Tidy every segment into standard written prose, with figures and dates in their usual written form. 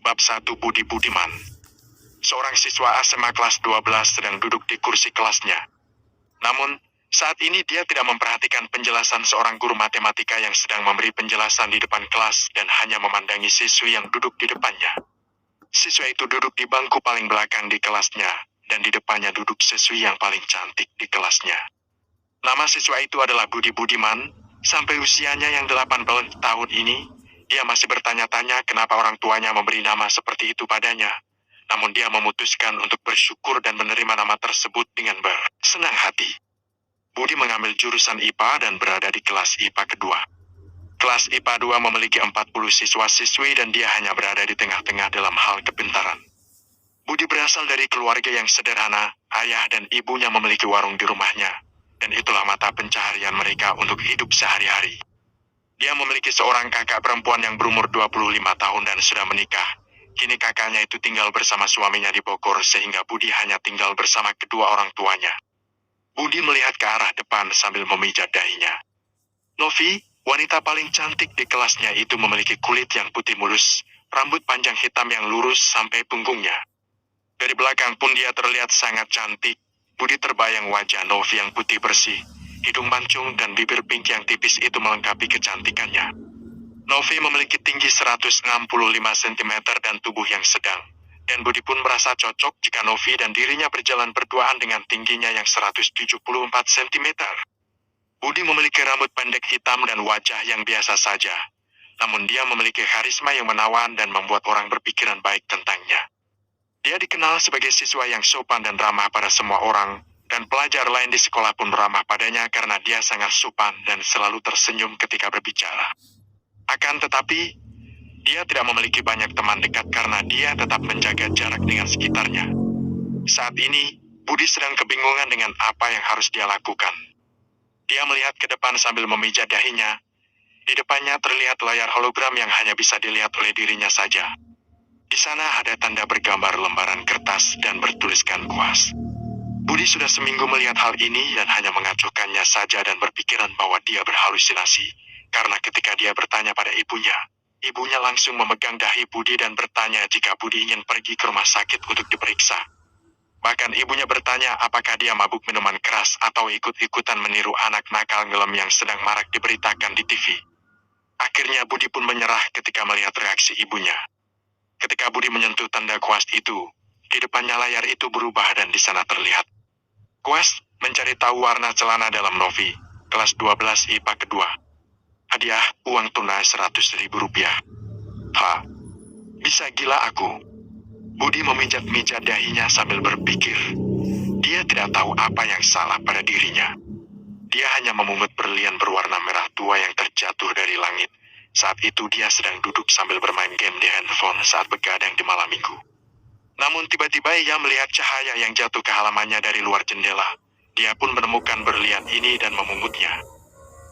Bab 1 Budi Budiman. Seorang siswa SMA kelas 12 sedang duduk di kursi kelasnya. Namun, saat ini dia tidak memperhatikan penjelasan seorang guru matematika yang sedang memberi penjelasan di depan kelas dan hanya memandangi siswi yang duduk di depannya. Siswa itu duduk di bangku paling belakang di kelasnya, dan di depannya duduk siswi yang paling cantik di kelasnya. Nama siswa itu adalah Budi Budiman. Sampai usianya yang 80 tahun ini, dia masih bertanya-tanya kenapa orang tuanya memberi nama seperti itu padanya. Namun dia memutuskan untuk bersyukur dan menerima nama tersebut dengan bersenang hati. Budi mengambil jurusan IPA dan berada di kelas IPA kedua. Kelas IPA 2 memiliki 40 siswa-siswi dan dia hanya berada di tengah-tengah dalam hal kepintaran. Budi berasal dari keluarga yang sederhana, ayah dan ibunya memiliki warung di rumahnya. Dan itulah mata pencaharian mereka untuk hidup sehari-hari. Dia memiliki seorang kakak perempuan yang berumur 25 tahun dan sudah menikah. Kini kakaknya itu tinggal bersama suaminya di Bogor sehingga Budi hanya tinggal bersama kedua orang tuanya. Budi melihat ke arah depan sambil memijat dahinya. Novi, wanita paling cantik di kelasnya itu memiliki kulit yang putih mulus, rambut panjang hitam yang lurus sampai punggungnya. Dari belakang pun dia terlihat sangat cantik. Budi terbayang wajah Novi yang putih bersih, hidung mancung dan bibir pink yang tipis itu melengkapi kecantikannya. Novi memiliki tinggi 165 cm dan tubuh yang sedang, dan Budi pun merasa cocok jika Novi dan dirinya berjalan berduaan dengan tingginya yang 174 cm. Budi memiliki rambut pendek hitam dan wajah yang biasa saja, namun dia memiliki karisma yang menawan dan membuat orang berpikiran baik tentangnya. Dia dikenal sebagai siswa yang sopan dan ramah pada semua orang, dan pelajar lain di sekolah pun ramah padanya karena dia sangat sopan dan selalu tersenyum ketika berbicara. Akan tetapi, dia tidak memiliki banyak teman dekat karena dia tetap menjaga jarak dengan sekitarnya. Saat ini, Budi sedang kebingungan dengan apa yang harus dia lakukan. Dia melihat ke depan sambil memijat dahinya. Di depannya terlihat layar hologram yang hanya bisa dilihat oleh dirinya saja. Di sana ada tanda bergambar lembaran kertas dan bertuliskan kuas. Budi sudah seminggu melihat hal ini dan hanya mengacuhkannya saja dan berpikiran bahwa dia berhalusinasi. Karena ketika dia bertanya pada ibunya, ibunya langsung memegang dahi Budi dan bertanya jika Budi ingin pergi ke rumah sakit untuk diperiksa. Bahkan ibunya bertanya apakah dia mabuk minuman keras atau ikut-ikutan meniru anak nakal ngelem yang sedang marak diberitakan di TV. Akhirnya Budi pun menyerah ketika melihat reaksi ibunya. Ketika Budi menyentuh tanda kuas itu, di depannya layar itu berubah dan di sana terlihat. Kuas mencari tahu warna celana dalam Novi, kelas 12 IPA kedua. Hadiah, uang tunai 100.000 rupiah. Bisa gila aku. Budi memijat-mijat dahinya sambil berpikir. Dia tidak tahu apa yang salah pada dirinya. Dia hanya memungut berlian berwarna merah tua yang terjatuh dari langit. Saat itu dia sedang duduk sambil bermain game di handphone saat begadang di malam minggu. Namun tiba-tiba ia melihat cahaya yang jatuh ke halamannya dari luar jendela. Dia pun menemukan berlian ini dan memungutnya.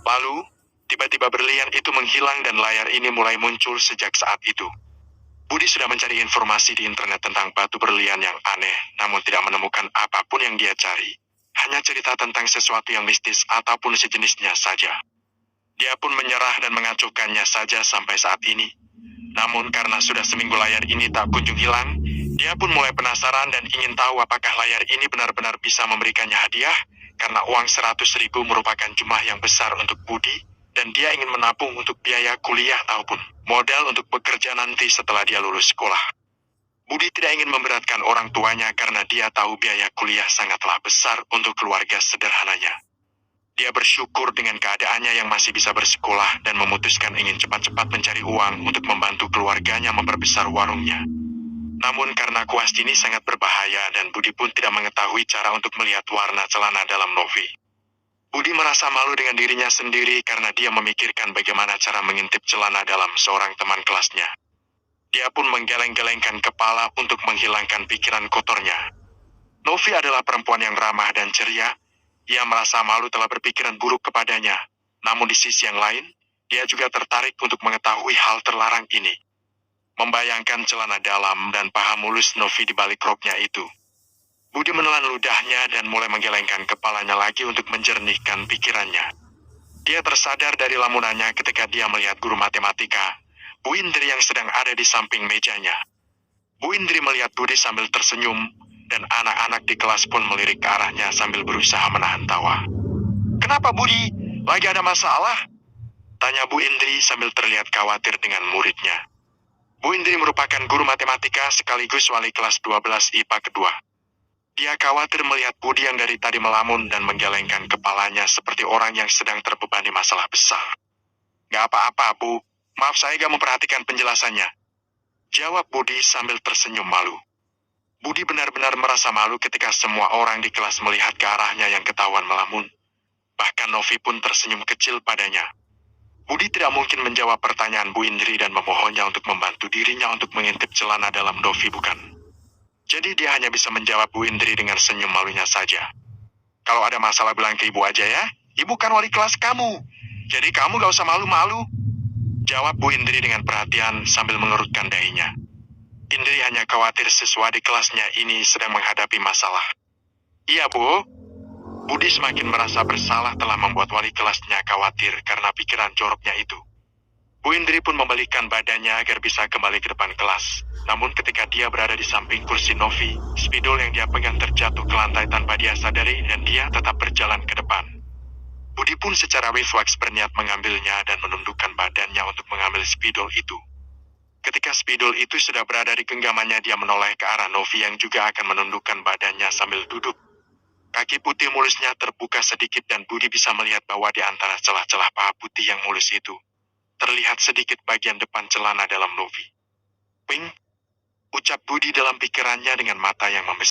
Lalu, tiba-tiba berlian itu menghilang dan layar ini mulai muncul sejak saat itu. Budi sudah mencari informasi di internet tentang batu berlian yang aneh, namun tidak menemukan apapun yang dia cari. Hanya cerita tentang sesuatu yang mistis ataupun sejenisnya saja. Dia pun menyerah dan mengacuhkannya saja sampai saat ini. Namun karena sudah seminggu layar ini tak kunjung hilang, dia pun mulai penasaran dan ingin tahu apakah layar ini benar-benar bisa memberikannya hadiah, karena uang 100.000 merupakan jumlah yang besar untuk Budi, dan dia ingin menabung untuk biaya kuliah ataupun modal untuk bekerja nanti setelah dia lulus sekolah. Budi tidak ingin memberatkan orang tuanya karena dia tahu biaya kuliah sangatlah besar untuk keluarga sederhananya. Dia bersyukur dengan keadaannya yang masih bisa bersekolah dan memutuskan ingin cepat-cepat mencari uang untuk membantu keluarganya memperbesar warungnya. Namun karena kuas ini sangat berbahaya dan Budi pun tidak mengetahui cara untuk melihat warna celana dalam Novi. Budi merasa malu dengan dirinya sendiri karena dia memikirkan bagaimana cara mengintip celana dalam seorang teman kelasnya. Dia pun menggeleng-gelengkan kepala untuk menghilangkan pikiran kotornya. Novi adalah perempuan yang ramah dan ceria. Ia merasa malu telah berpikiran buruk kepadanya. Namun di sisi yang lain, dia juga tertarik untuk mengetahui hal terlarang ini. Membayangkan celana dalam dan paha mulus Novi di balik roknya itu. Budi menelan ludahnya dan mulai menggelengkan kepalanya lagi untuk menjernihkan pikirannya. Dia tersadar dari lamunannya ketika dia melihat guru matematika, Bu Indri yang sedang ada di samping mejanya. Bu Indri melihat Budi sambil tersenyum, dan anak-anak di kelas pun melirik ke arahnya sambil berusaha menahan tawa. "Kenapa Budi? Lagi ada masalah?" tanya Bu Indri sambil terlihat khawatir dengan muridnya. Bu Indri merupakan guru matematika sekaligus wali kelas 12 IPA kedua. Dia khawatir melihat Budi yang dari tadi melamun dan menggelengkan kepalanya seperti orang yang sedang terbebani masalah besar. "Gak apa-apa, Bu. Maaf saya gak memperhatikan penjelasannya," jawab Budi sambil tersenyum malu. Budi benar-benar merasa malu ketika semua orang di kelas melihat ke arahnya yang ketahuan melamun. Bahkan Novi pun tersenyum kecil padanya. Budi tidak mungkin menjawab pertanyaan Bu Indri dan memohonnya untuk membantu dirinya untuk mengintip celana dalam Novi, bukan? Jadi dia hanya bisa menjawab Bu Indri dengan senyum malunya saja. "Kalau ada masalah bilang ke ibu aja ya. Ibu kan wali kelas kamu. Jadi kamu gak usah malu-malu," jawab Bu Indri dengan perhatian sambil mengerutkan dahinya. Indri hanya khawatir siswa di kelasnya ini sedang menghadapi masalah. "Iya, Bu." Budi semakin merasa bersalah telah membuat wali kelasnya khawatir karena pikiran joroknya itu. Bu Indri pun membalikkan badannya agar bisa kembali ke depan kelas. Namun ketika dia berada di samping kursi Novi, spidol yang dia pegang terjatuh ke lantai tanpa dia sadari dan dia tetap berjalan ke depan. Budi pun secara refleks berniat mengambilnya dan menundukkan badannya untuk mengambil spidol itu. Ketika spidol itu sudah berada di genggamannya, dia menoleh ke arah Novi yang juga akan menundukkan badannya sambil duduk. Kaki putih mulusnya terbuka sedikit dan Budi bisa melihat bahwa di antara celah-celah paha putih yang mulus itu, terlihat sedikit bagian depan celana dalam Novi. "Ping," ucap Budi dalam pikirannya dengan mata yang membesar.